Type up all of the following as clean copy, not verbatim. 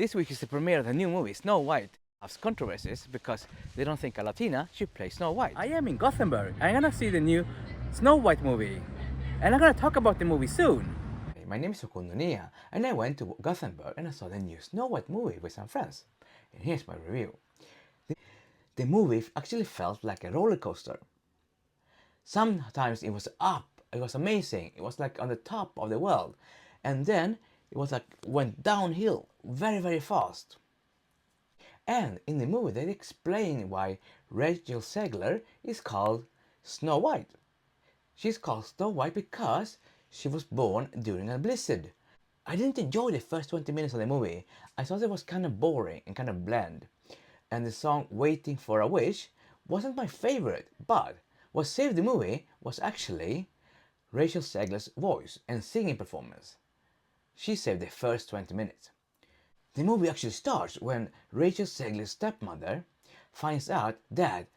This week is the premiere of the new movie Snow White. Has controversies because they don't think a Latina should play Snow White. I am in Gothenburg. I'm gonna see the new Snow White movie, and I'm gonna talk about the movie soon. My name is Okundunia, and I went to Gothenburg and I saw the new Snow White movie with some friends. And here's my review. The movie actually felt like a roller coaster. Sometimes it was up, it was amazing, it was like on the top of the world, and then it was like went downhill very fast. And in the movie they explain why Rachel Zegler is called Snow White. She's called Snow White because she was born during a blizzard. I didn't enjoy the first 20 minutes of the movie. I thought it was kind of boring and kind of bland. And the song Waiting for a Wish wasn't my favorite, but what saved the movie was actually Rachel Zegler's voice and singing performance. She saved the first 20 minutes. The movie actually starts when Rachel Zegler's stepmother finds out that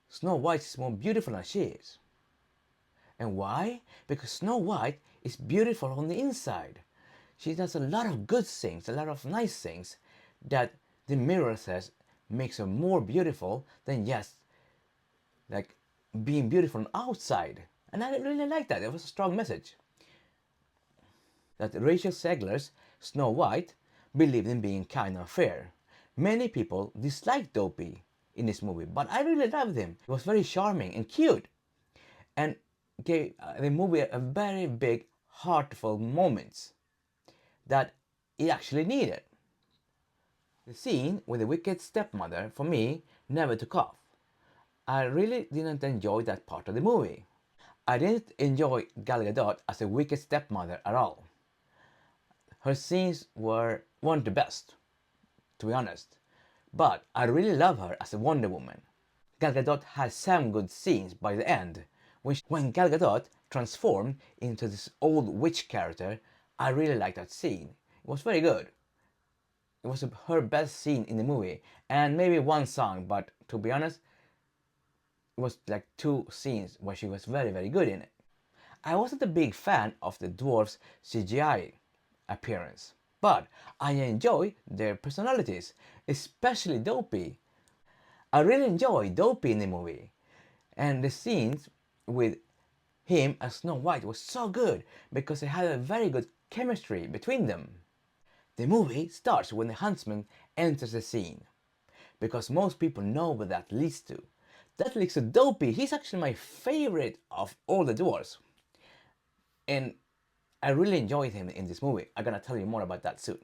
Snow White is more beautiful than she is. And why? Because Snow White is beautiful on the inside. She does a lot of good things, a lot of nice things that the mirror says makes her more beautiful than just like being beautiful on outside. And I really like that. It was a strong message. That Rachel Zegler's Snow White believed in being kind and fair. Many people disliked Dopey in this movie, but I really loved him. He was very charming and cute, and gave the movie a very big, heartful moments that it actually needed. The scene with the wicked stepmother, for me, never took off. I really didn't enjoy that part of the movie. I didn't enjoy Gal Gadot as a wicked stepmother at all. Her scenes weren't the best, to be honest, but I really love her as a Wonder Woman. Gal Gadot had some good scenes by the end. When Gal Gadot transformed into this old witch character, I really liked that scene. It was very good. It was her best scene in the movie, and maybe one song, but to be honest, it was like two scenes where she was very good in it. I wasn't a big fan of the dwarves' CGI appearance, but I enjoy their personalities, especially Dopey. I really enjoy Dopey in the movie, and the scenes with him as Snow White was so good because they had a very good chemistry between them. The movie starts when the Huntsman enters the scene, because most people know what that leads to. That leads to Dopey. He's actually my favorite of all the dwarves, and I really enjoyed him in this movie. I'm gonna tell you more about that soon.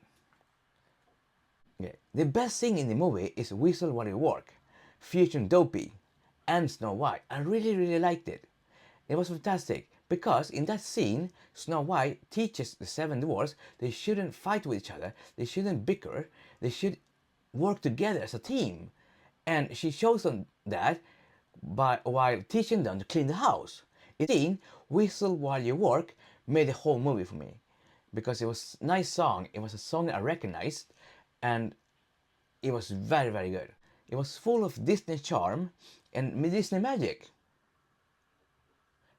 Okay. The best thing in the movie is Whistle While You Work, featuring Dopey and Snow White. I really liked it. It was fantastic because in that scene, Snow White teaches the seven dwarfs they shouldn't fight with each other, they shouldn't bicker, they should work together as a team. And she shows them that while teaching them to clean the house. In the scene, Whistle While You Work made the whole movie for me because it was a nice song. It was a song I recognized, and it was very good. It was full of Disney charm and Disney magic.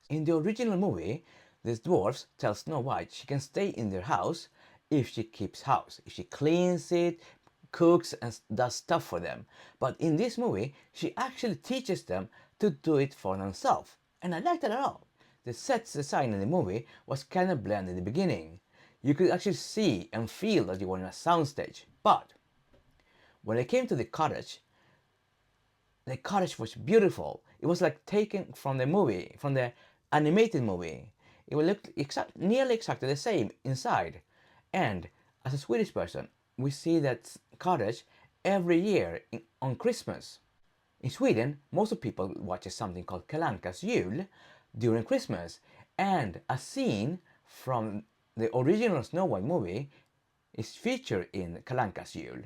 In the original movie, the dwarfs tell Snow White she can stay in their house if she keeps house, if she cleans it, cooks and does stuff for them. But in this movie, she actually teaches them to do it for themselves, and I like that at all. The set design in the movie was kind of bland in the beginning. You could actually see and feel that you were in a soundstage, but when it came to the cottage was beautiful. It was like taken from the movie, from the animated movie. It will look nearly exactly the same inside. And as a Swedish person, we see that cottage every year on Christmas. In Sweden, most of people watch something called Kalle Anka's Jul during Christmas, and a scene from the original Snow White movie is featured in Kalle Anka's Jul.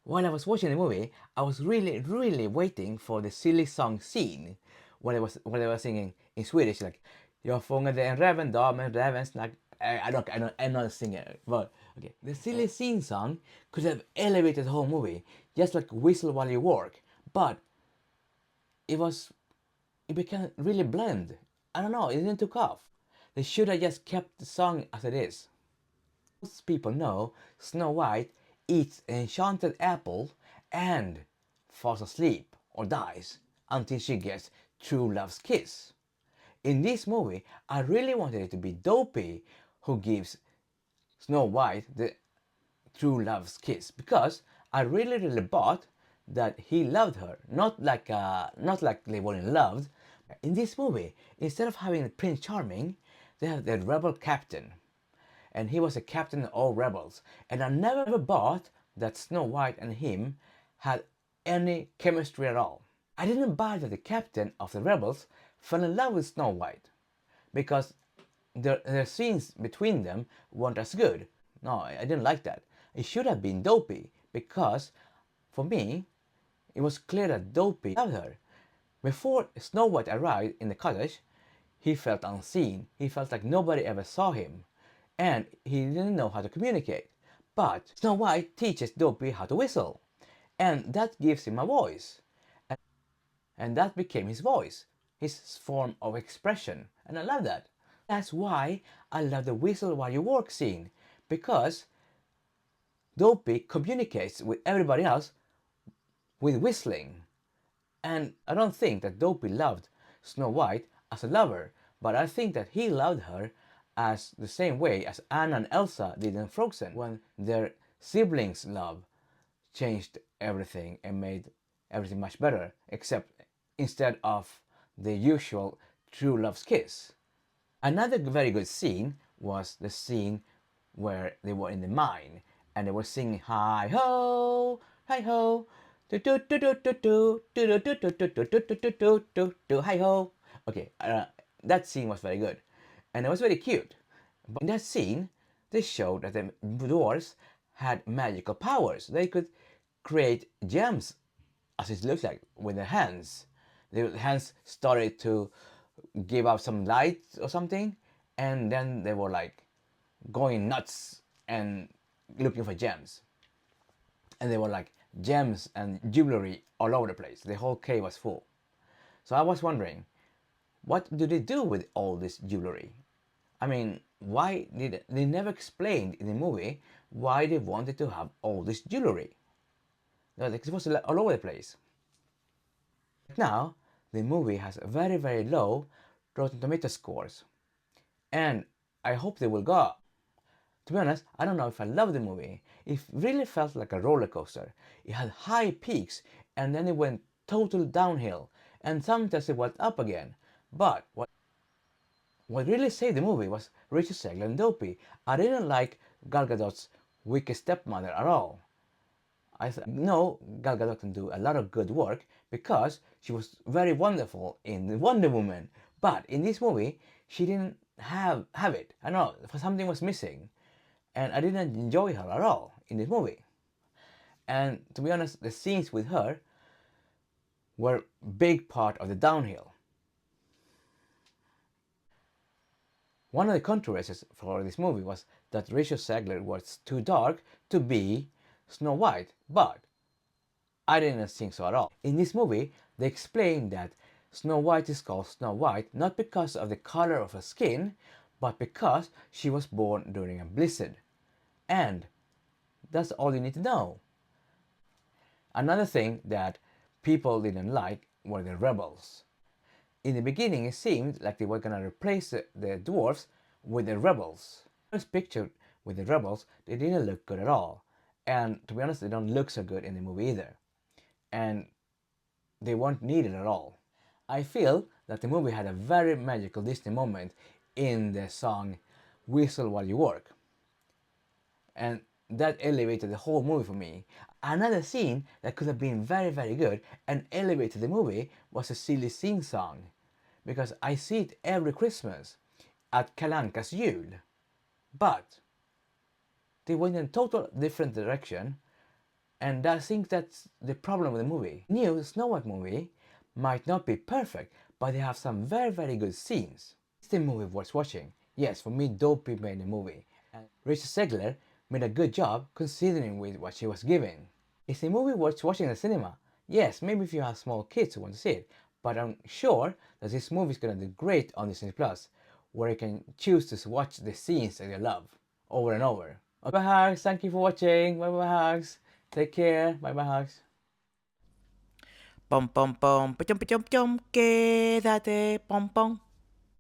While I was watching the movie, I was really waiting for the silly song scene when they were singing in Swedish, like "Jag fångade en räven dag med räven snack." I'm not a singer, but okay. The silly scene song could have elevated the whole movie, just like Whistle While You Work, but it became really bland. I don't know, it didn't took off. They should have just kept the song as it is. Most people know Snow White eats an enchanted apple and falls asleep or dies until she gets true love's kiss. In this movie, I really wanted it to be Dopey who gives Snow White the true love's kiss, because I really bought that he loved her, not like they were in love. In this movie, instead of having Prince Charming, they have the rebel captain, and he was a captain of all rebels. And I never bought that Snow White and him had any chemistry at all. I didn't buy that the captain of the rebels fell in love with Snow White, because their scenes between them weren't as good. No, I didn't like that. It should have been Dopey, because for me, it was clear that Dopey loved her. Before Snow White arrived in the cottage, he felt unseen. He felt like nobody ever saw him, and he didn't know how to communicate. But Snow White teaches Dopey how to whistle, and that gives him a voice. And that became his voice, his form of expression, and I love that. That's why I love the whistle while you work scene, because Dopey communicates with everybody else with whistling. And I don't think that Dopey loved Snow White as a lover, but I think that he loved her as the same way as Anna and Elsa did in Frozen, when their siblings' love changed everything and made everything much better, except instead of the usual true love's kiss. Another very good scene was the scene where they were in the mine and they were singing hi ho, hi ho, do do do do do do do do do do do do do do do do do hi ho. Okay, that scene was very good, and it was very cute. But in that scene, they showed that the dwarves had magical powers. They could create gems, as it looks like, with their hands. Their hands started to give out some light or something, and then they were like going nuts and looking for gems. And there were like gems and jewelry all over the place. The whole cave was full. So I was wondering, what do they do with all this jewelry? I mean, why did they never explained in the movie why they wanted to have all this jewelry? Like, it was all over the place. Now, the movie has very low Rotten Tomato scores, and I hope they will go up. To be honest, I don't know if I love the movie. It really felt like a roller coaster. It had high peaks and then it went total downhill, and sometimes it went up again. But what really saved the movie was Richard Zegler and Dopey. I didn't like Gal Gadot's wicked stepmother at all. I know Gal Gadot can do a lot of good work because she was very wonderful in Wonder Woman, but in this movie she didn't have it. I don't know, something was missing, and I didn't enjoy her at all in this movie. And to be honest, the scenes with her were big part of the downhill. One of the controversies for this movie was that Richard Zegler was too dark to be Snow White, but I didn't think so at all. In this movie, they explain that Snow White is called Snow White not because of the color of her skin, but because she was born during a blizzard. And that's all you need to know. Another thing that people didn't like were the rebels. In the beginning, it seemed like they were gonna replace the dwarfs with the rebels. First picture with the rebels, they didn't look good at all. And to be honest, they don't look so good in the movie either. And they weren't needed at all. I feel that the movie had a very magical Disney moment in the song Whistle While You Work. And that elevated the whole movie for me. Another scene that could have been very good and elevated the movie was a silly sing song, because I see it every Christmas at Kalle Anka's jul. But they went in a total different direction, and I think that's the problem with the movie. New Snow White movie might not be perfect, but they have some very good scenes. It's the movie worth watching. Yes, for me, Dopey made the movie, and Richard Zegler made a good job considering with what she was given. Is the movie worth watching in the cinema? Yes, maybe if you have small kids who want to see it, but I'm sure that this movie is gonna do great on Disney Plus, where you can choose to watch the scenes that you love over and over. Bye bye hugs. Thank you for watching. Bye bye hugs. Take care. Bye bye hugs. Pom pom pom, pachom pachom chom, quédate, pom pom.